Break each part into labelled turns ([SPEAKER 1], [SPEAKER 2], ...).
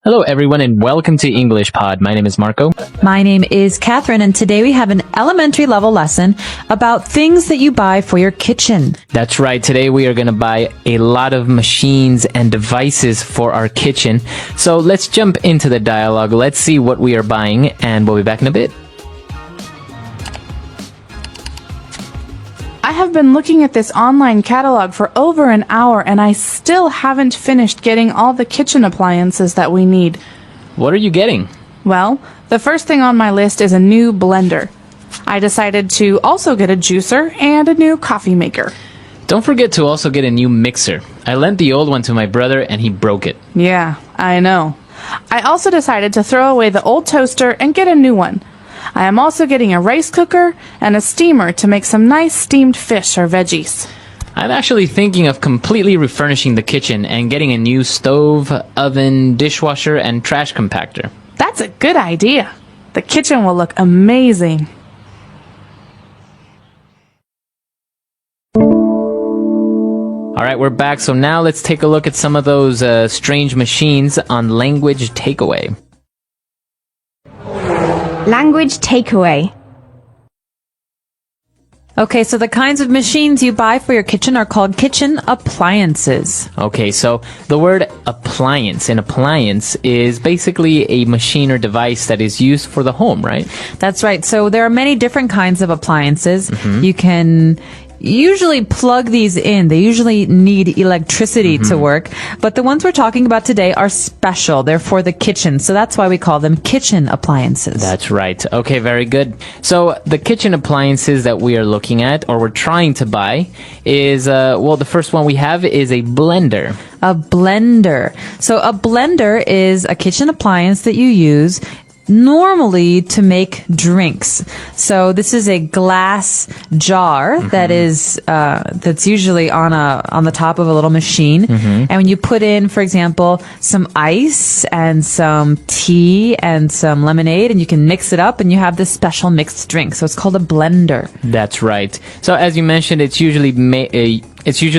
[SPEAKER 1] Hello, everyone, and welcome to English Pod. My name is Marco.
[SPEAKER 2] My name is Catherine, and today we have an elementary level lesson about things that you buy for your kitchen.
[SPEAKER 1] That's right. Today we are going to buy a lot of machines and devices for our kitchen. So let's jump into the dialogue. Let's see what we are buying, and we'll be back in a bit.
[SPEAKER 3] I have been looking at this online catalog for over an hour and I still haven't finished getting all the kitchen appliances that we need.
[SPEAKER 1] What are you getting?
[SPEAKER 3] Well, the first thing on my list is a new blender. I decided to also get a juicer and a new coffee maker.
[SPEAKER 1] Don't forget to also get a new mixer. I lent the old one to my brother and he broke it.
[SPEAKER 3] Yeah, I know. I also decided to throw away the old toaster and get a new one. I am also getting a rice cooker and a steamer to make some nice steamed fish or veggies.
[SPEAKER 1] I'm actually thinking of completely refurnishing the kitchen and getting a new stove, oven, dishwasher, and trash compactor.
[SPEAKER 3] That's a good idea. The kitchen will look amazing.
[SPEAKER 1] All right, we're back. So now let's take a look at some of those strange machines on Language Takeaway.
[SPEAKER 4] Language takeaway.
[SPEAKER 2] Okay, so the kinds of machines you buy for your kitchen are called kitchen appliances.
[SPEAKER 1] Okay, so the word appliance, an appliance is basically a machine or device that is used for the home, right?
[SPEAKER 2] That's right. So there are many different kinds of appliances. You can usually plug these in. They usually need electricity to work. But the ones we're talking about today are special. They're for the kitchen. So that's why we call them kitchen appliances.
[SPEAKER 1] That's right. Okay, very good. So the kitchen appliances that we are looking at, or we're trying to buy, is, well, the first one we have is a blender.
[SPEAKER 2] A blender. So a blender is a kitchen appliance that you use normally to make drinks. So this is a glass jar that is that's usually on the top of a little machine. And when you put in, for example, some ice and some tea and some lemonade, and you can mix it up and you have this special mixed drink. So it's called a blender.
[SPEAKER 1] That's right. So as you mentioned, it's usually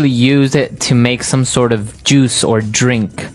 [SPEAKER 1] used to make some sort of juice or drink.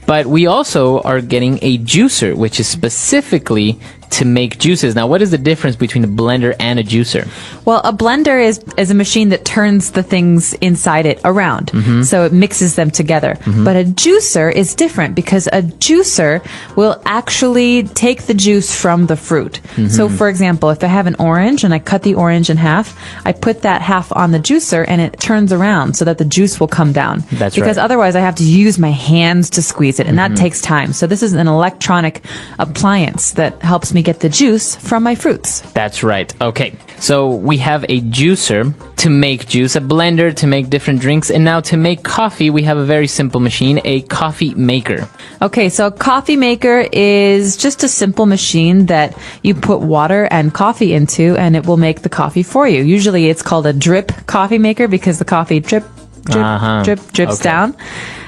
[SPEAKER 1] But we also are getting a juicer, which is specifically to make juices. Now, what is the difference between a blender and a juicer?
[SPEAKER 2] Well, a blender is a machine that turns the things inside it around. So it mixes them together. But a juicer is different because a juicer will actually take the juice from the fruit. So, for example, if I have an orange and I cut the orange in half, I put that half on the juicer and it turns around so that the juice will come down.
[SPEAKER 1] That's
[SPEAKER 2] because
[SPEAKER 1] right.
[SPEAKER 2] Otherwise I have to use my hands to squeeze it, and that takes time. So this is an electronic appliance that helps me get the juice from my fruits.
[SPEAKER 1] That's right. Okay. So we have a juicer to make juice, a blender to make different drinks, and now to make coffee, we have a very simple machine, a coffee maker.
[SPEAKER 2] Okay, so a coffee maker is just a simple machine that you put water and coffee into, and it will make the coffee for you. Usually it's called a drip coffee maker because the coffee drips
[SPEAKER 1] Okay.
[SPEAKER 2] down.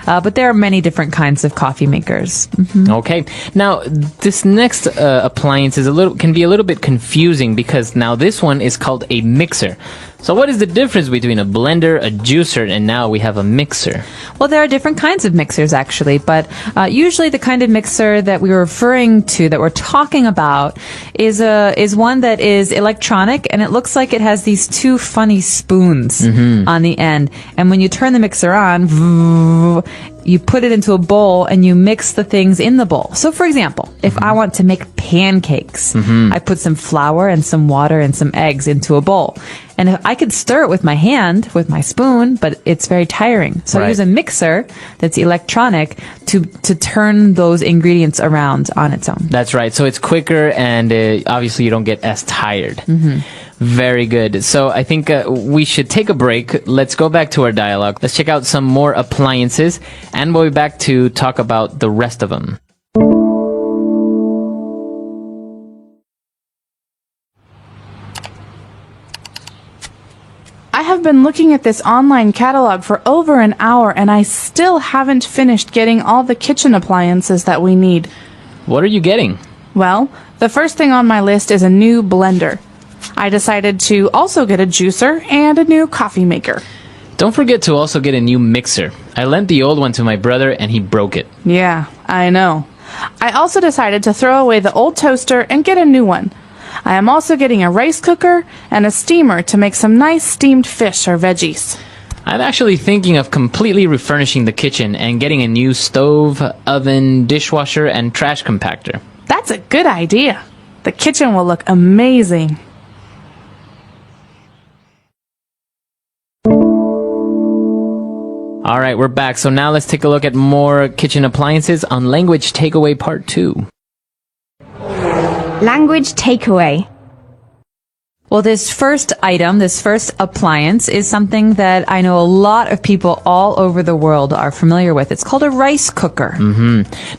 [SPEAKER 2] But there are many different kinds of coffee makers.
[SPEAKER 1] Okay. Now, this next appliance can be a little bit confusing because now this one is called a mixer. So what is the difference between a blender, a juicer, and now we have a mixer?
[SPEAKER 2] Well, there are different kinds of mixers actually, but usually the kind of mixer that we were referring to, that we're talking about, is one that is electronic, and it looks like it has these two funny spoons on the end. And when you turn the mixer on, you put it into a bowl and you mix the things in the bowl. So, for example, if I want to make pancakes, I put some flour and some water and some eggs into a bowl. And I could stir it with my hand, with my spoon, but it's very tiring. So I use a mixer that's electronic to turn those ingredients around on its own.
[SPEAKER 1] That's right. So it's quicker, and obviously you don't get as tired. Very good. So I think we should take a break. Let's go back to our dialogue. Let's check out some more appliances, and we'll be back to talk about the rest of them.
[SPEAKER 3] I have been looking at this online catalog for over an hour and I still haven't finished getting all the kitchen appliances that we need.
[SPEAKER 1] What are you getting?
[SPEAKER 3] Well, the first thing on my list is a new blender. I decided to also get a juicer and a new coffee maker.
[SPEAKER 1] Don't forget to also get a new mixer. I lent the old one to my brother and he broke it.
[SPEAKER 3] Yeah, I know. I also decided to throw away the old toaster and get a new one. I am also getting a rice cooker and a steamer to make some nice steamed fish or veggies.
[SPEAKER 1] I'm actually thinking of completely refurnishing the kitchen and getting a new stove, oven, dishwasher, and trash compactor.
[SPEAKER 3] That's a good idea. The kitchen will look amazing.
[SPEAKER 1] All right, we're back. So now let's take a look at more kitchen appliances on Language Takeaway Part 2.
[SPEAKER 4] Language takeaway.
[SPEAKER 2] Well, this first item, this first appliance is something that I know a lot of people all over the world are familiar with. It's called a rice cooker.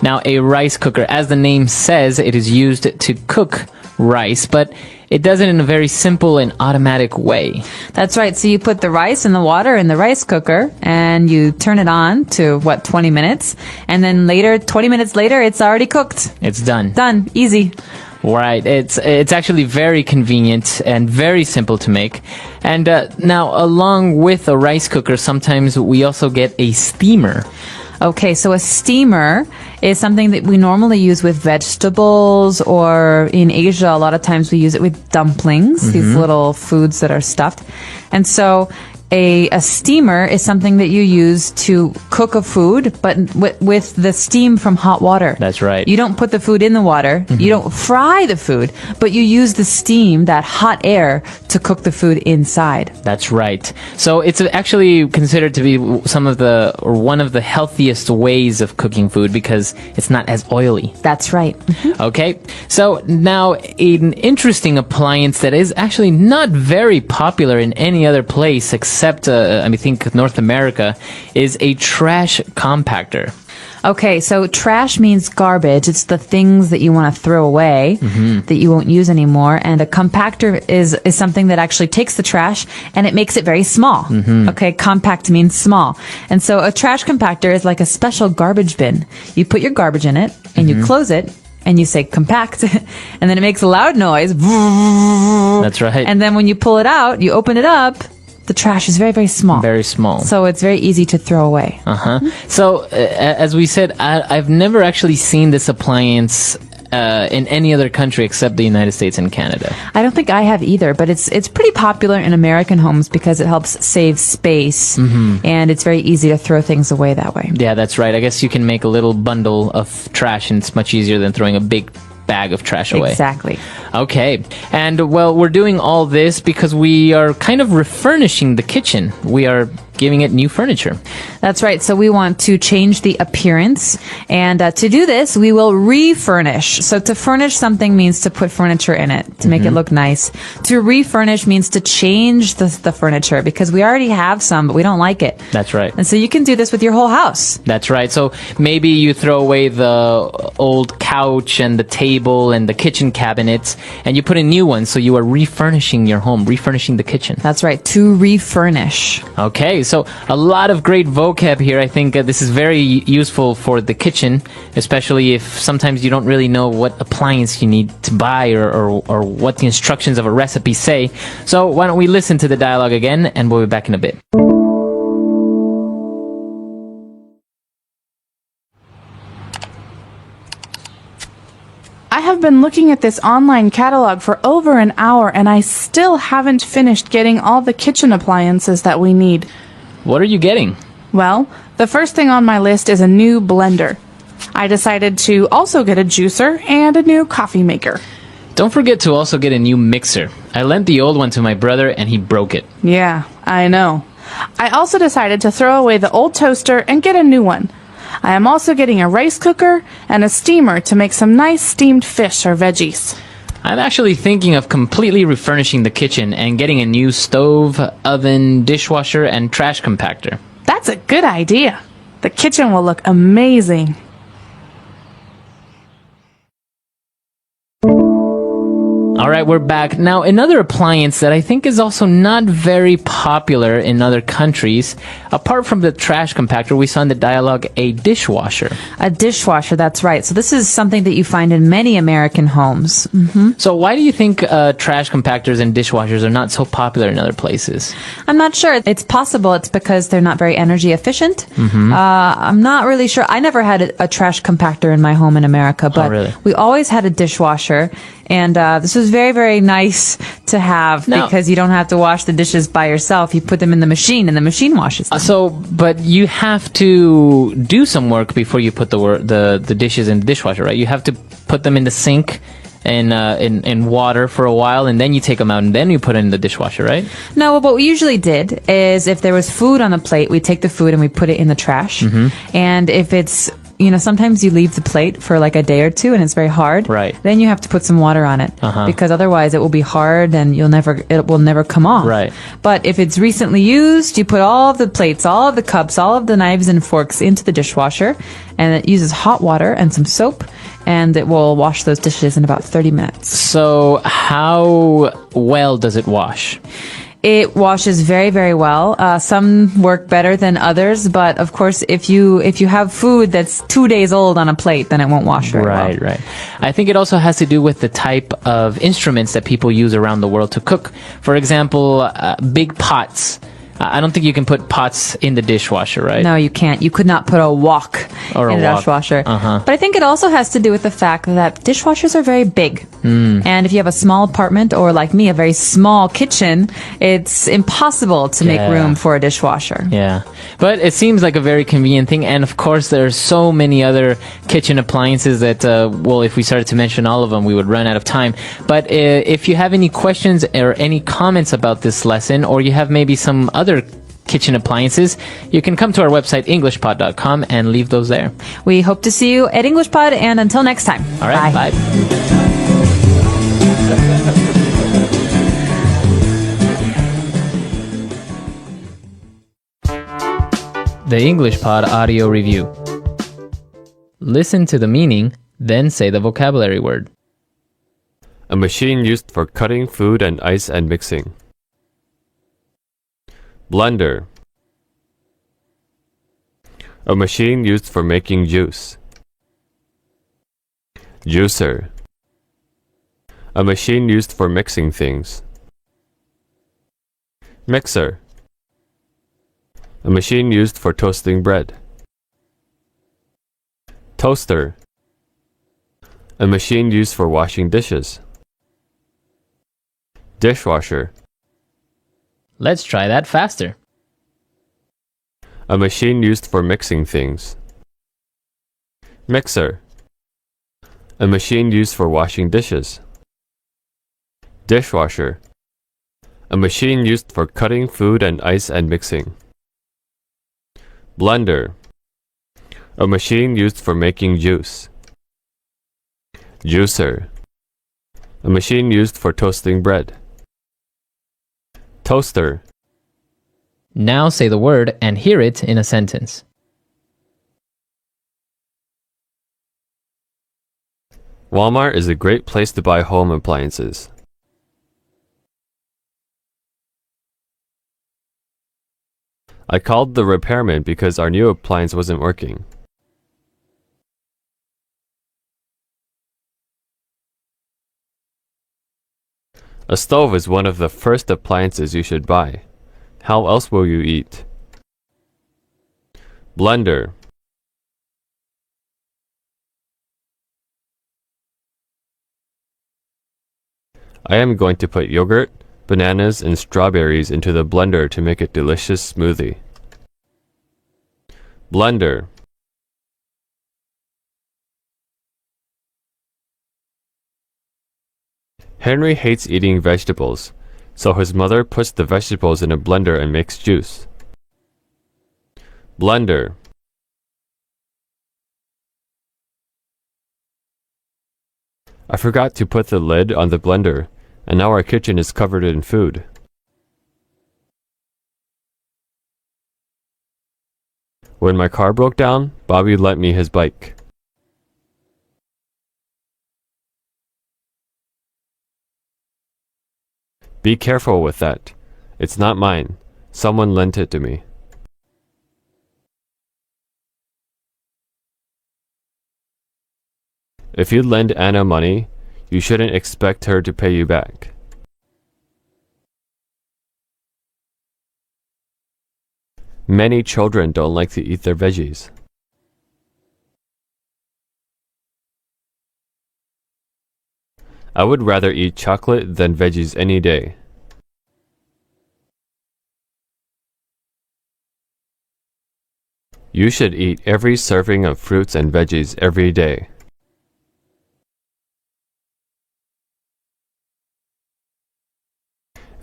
[SPEAKER 1] Now, a rice cooker, as the name says, it is used to cook rice, but it does it in a very simple and automatic way.
[SPEAKER 2] That's right. So you put the rice and the water in the rice cooker and you turn it on to 20 minutes. And then later, 20 minutes later, it's already cooked.
[SPEAKER 1] It's done.
[SPEAKER 2] Done. Easy.
[SPEAKER 1] Right. It's actually very convenient and very simple to make. And now, along with a rice cooker, sometimes we also get a steamer.
[SPEAKER 2] Okay, so a steamer is something that we normally use with vegetables, or in Asia, a lot of times we use it with dumplings, these little foods that are stuffed. And so a steamer is something that you use to cook a food, but with the steam from hot water.
[SPEAKER 1] That's right.
[SPEAKER 2] You don't put the food in the water. You don't fry the food, but you use the steam, that hot air, to cook the food inside.
[SPEAKER 1] That's right. So it's actually considered to be one of the healthiest ways of cooking food because it's not as oily.
[SPEAKER 2] That's right.
[SPEAKER 1] Okay, so now an interesting appliance that is actually not very popular in any other place except, I think, North America, is a trash compactor.
[SPEAKER 2] Okay, so trash means garbage. It's the things that you want to throw away, that you won't use anymore. And a compactor is something that actually takes the trash and it makes it very small. Okay, compact means small. And so a trash compactor is like a special garbage bin. You put your garbage in it and you close it and you say compact, and then it makes a loud noise.
[SPEAKER 1] That's right.
[SPEAKER 2] And then when you pull it out, you open it up, the trash is very, very small.
[SPEAKER 1] Very small.
[SPEAKER 2] So it's very easy to throw away.
[SPEAKER 1] So, as we said, I've never actually seen this appliance in any other country except the United States and Canada.
[SPEAKER 2] I don't think I have either, but it's pretty popular in American homes because it helps save space, and it's very easy to throw things away that way.
[SPEAKER 1] Yeah, that's right. I guess you can make a little bundle of trash, and it's much easier than throwing a big bag of trash away.
[SPEAKER 2] Exactly.
[SPEAKER 1] Okay. And, well, we're doing all this because we are kind of refurnishing the kitchen. We are giving it new furniture.
[SPEAKER 2] That's right. So we want to change the appearance. And to do this, we will refurnish. So to furnish something means to put furniture in it, to make it look nice. To refurnish means to change the furniture because we already have some, but we don't like it.
[SPEAKER 1] That's right.
[SPEAKER 2] And so you can do this with your whole house.
[SPEAKER 1] That's right. So maybe you throw away the old couch and the table and the kitchen cabinets and you put in new ones. So you are refurnishing your home, refurnishing the kitchen.
[SPEAKER 2] That's right. To refurnish.
[SPEAKER 1] Okay. So a lot of great vocab here. I think this is very useful for the kitchen, especially if sometimes you don't really know what appliance you need to buy or what the instructions of a recipe say. So why don't we listen to the dialogue again and we'll be back in a bit.
[SPEAKER 3] I have been looking at this online catalog for over an hour and I still haven't finished getting all the kitchen appliances that we need.
[SPEAKER 1] What are you getting?
[SPEAKER 3] Well, the first thing on my list is a new blender. I decided to also get a juicer and a new coffee maker.
[SPEAKER 1] Don't forget to also get a new mixer. I lent the old one to my brother and he broke it.
[SPEAKER 3] Yeah, I know. I also decided to throw away the old toaster and get a new one. I am also getting a rice cooker and a steamer to make some nice steamed fish or veggies.
[SPEAKER 1] I'm actually thinking of completely refurnishing the kitchen and getting a new stove, oven, dishwasher, and trash compactor.
[SPEAKER 3] That's a good idea. The kitchen will look amazing.
[SPEAKER 1] All All right, we're back. Now, another appliance that I think is also not very popular in other countries, apart from the trash compactor, we saw in the dialogue a dishwasher.
[SPEAKER 2] A dishwasher, that's right. So this is something that you find in many American homes.
[SPEAKER 1] So why do you think trash compactors and dishwashers are not so popular in other places?
[SPEAKER 2] I'm not sure. It's possible it's because they're not very energy efficient. I'm not really sure. I never had a trash compactor in my home in America, but
[SPEAKER 1] really?
[SPEAKER 2] we always had a dishwasher. And this was very, very nice to have
[SPEAKER 1] Now-
[SPEAKER 2] because you don't have to wash the dishes by yourself. You put them in the machine and the machine washes them.
[SPEAKER 1] But you have to do some work before you put the dishes in the dishwasher, right? You have to put them in the sink and in water for a while, and then you take them out, and then you put it in the dishwasher, right?
[SPEAKER 2] No, what we usually did is if there was food on the plate, we take the food and we put it in the trash. And if it's, sometimes you leave the plate for like a day or two and it's very hard.
[SPEAKER 1] Right.
[SPEAKER 2] Then you have to put some water on it because otherwise it will be hard and it will never come off.
[SPEAKER 1] Right.
[SPEAKER 2] But if it's recently used, you put all of the plates, all of the cups, all of the knives and forks into the dishwasher, and it uses hot water and some soap, and it will wash those dishes in about 30 minutes.
[SPEAKER 1] So how well does it wash?
[SPEAKER 2] It washes very, very well. Some work better than others, but of course, if you have food that's 2 days old on a plate, then it won't wash very well.
[SPEAKER 1] Right. I think it also has to do with the type of instruments that people use around the world to cook. For example, big pots. I don't think you can put pots in the dishwasher, right?
[SPEAKER 2] No, you can't. You could not put a wok
[SPEAKER 1] Or
[SPEAKER 2] in
[SPEAKER 1] a
[SPEAKER 2] a
[SPEAKER 1] wok.
[SPEAKER 2] dishwasher. But I think it also has to do with the fact that dishwashers are very big. And if you have a small apartment or, like me, a very small kitchen, it's impossible to make
[SPEAKER 1] Yeah.
[SPEAKER 2] room for a dishwasher.
[SPEAKER 1] Yeah. But it seems like a very convenient thing. And of course, there are so many other kitchen appliances that, if we started to mention all of them, we would run out of time. But if you have any questions or any comments about this lesson, or you have maybe some other kitchen appliances, you can come to our website, englishpod.com, and leave those there.
[SPEAKER 2] We hope to see you at EnglishPod, and until next time.
[SPEAKER 1] All right. Bye. The English Pod Audio Review. Listen to the meaning, then say the vocabulary word.
[SPEAKER 5] A machine used for cutting food and ice and mixing. Blender. A machine used for making juice. Juicer. A machine used for mixing things. Mixer. A machine used for toasting bread. Toaster. A machine used for washing dishes. Dishwasher.
[SPEAKER 1] Let's try that faster.
[SPEAKER 5] A machine used for mixing things. Mixer. A machine used for washing dishes. Dishwasher. A machine used for cutting food and ice and mixing. Blender. A machine used for making juice. Juicer. A machine used for toasting bread. Toaster.
[SPEAKER 1] Now say the word and hear it in a sentence.
[SPEAKER 5] Walmart is a great place to buy home appliances. I called the repairman because our new appliance wasn't working. A stove is one of the first appliances you should buy. How else will you eat? Blender. I am going to put yogurt, bananas, and strawberries into the blender to make a delicious smoothie. Blender. Henry hates eating vegetables, so his mother puts the vegetables in a blender and makes juice. Blender. I forgot to put the lid on the blender, and now our kitchen is covered in food. When my car broke down, Bobby lent me his bike. Be careful with that. It's not mine. Someone lent it to me. If you lend Anna money, you shouldn't expect her to pay you back. Many children don't like to eat their veggies. I would rather eat chocolate than veggies any day. You should eat every serving of fruits and veggies every day.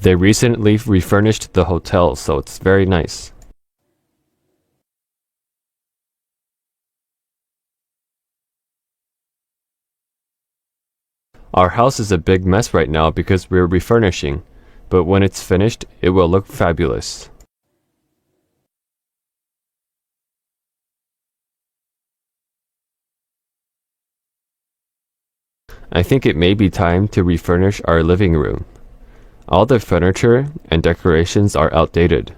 [SPEAKER 5] They recently refurnished the hotel, so it's very nice. Our house is a big mess right now because we're refurnishing, but when it's finished, it will look fabulous. I think it may be time to refurnish our living room. All the furniture and decorations are outdated.